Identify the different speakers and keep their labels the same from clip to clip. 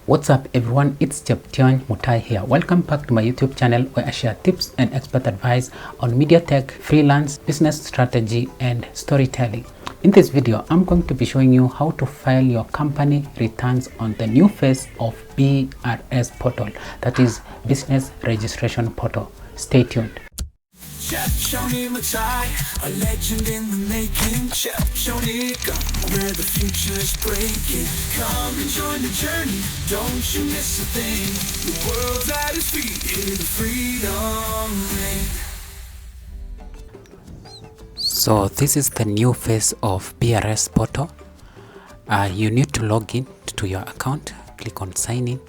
Speaker 1: What's up everyone, it's Cheption Mutai here. Welcome back to my YouTube channel where I share tips and expert advice on media tech, freelance, business strategy and storytelling. In this video, I'm going to be showing you how to file your company returns on the new phase of BRS Portal, that is Business Registration Portal. Stay tuned.
Speaker 2: Cheption Mutai, a legend in the making. Cheption, where the future is breaking. Come and join the journey, don't you miss a thing. The world's at his feet, hear the freedom ring.
Speaker 1: So this is the new phase of BRS Portal. You need to log in to your account, click on sign in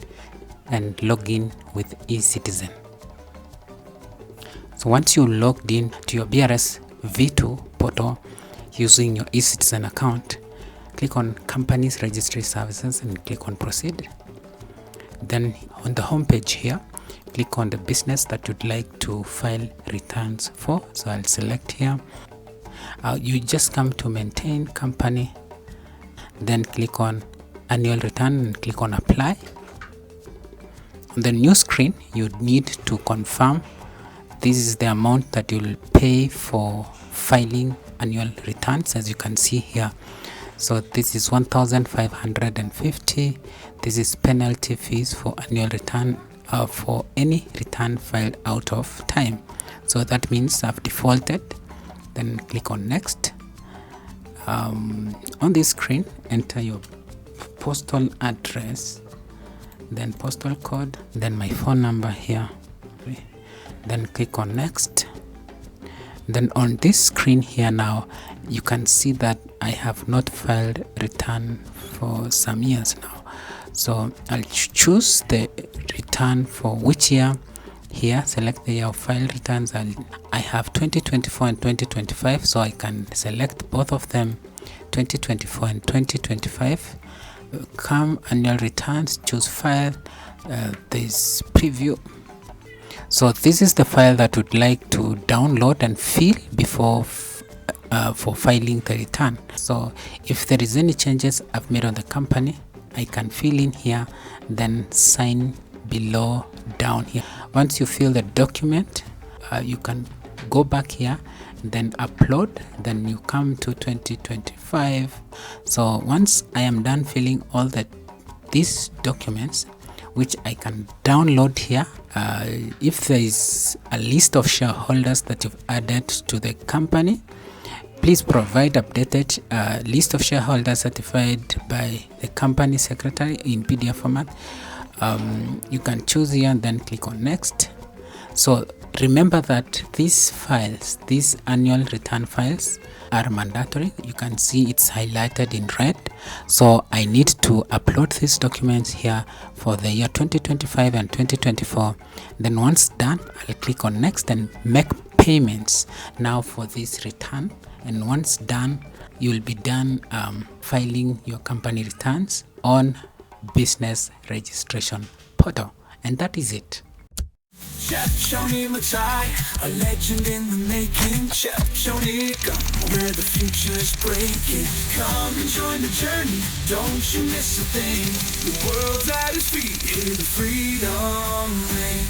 Speaker 1: and log in with eCitizen. So once you logged in to your BRS V2 portal using your eCitizen account, click on Companies Registry Services and click on Proceed. Then on the home page here, click on the business that you'd like to file returns for. So I'll select here. You just come to Maintain Company, then click on Annual Return and click on Apply. On the new screen, you need to confirm this is the amount that you'll pay for filing annual returns, as you can see here. So this is 1,550. This is penalty fees for annual return for any return filed out of time. So that means I've defaulted. Then click on next. On this screen, enter your postal address, then postal code, then my phone number here. Then click on next. Then on this screen here now, you can see that I have not filed return for some years now. So I'll choose the return for which year. Here select the year of file returns. I have 2024 and 2025, so I can select both of them, 2024 and 2025. Come annual returns, choose file, this preview. So this is the file that would like to download and fill before for filing the return. So if there is any changes I've made on the company, I can fill in here, then sign below down here. Once you fill the document, you can go back here, then upload, then you come to 2025. So once I am done filling all these documents, which I can download here, if there is a list of shareholders that you've added to the company, please provide updated list of shareholders certified by the company secretary in PDF format. You can choose here and then click on next. So remember that these files, these annual return files, are mandatory. You can see it's highlighted in red. So I need to upload these documents here for the year 2025 and 2024. Then once done, I'll click on next and make payments now for this return. And once done, you'll be done filing your company returns on Business Registration Portal. And that is it.
Speaker 2: Cheption Mutai, a legend in the making. Cheption, where the future is breaking. Come and join the journey, don't you miss a thing. The world's at his feet, hear the freedom ring.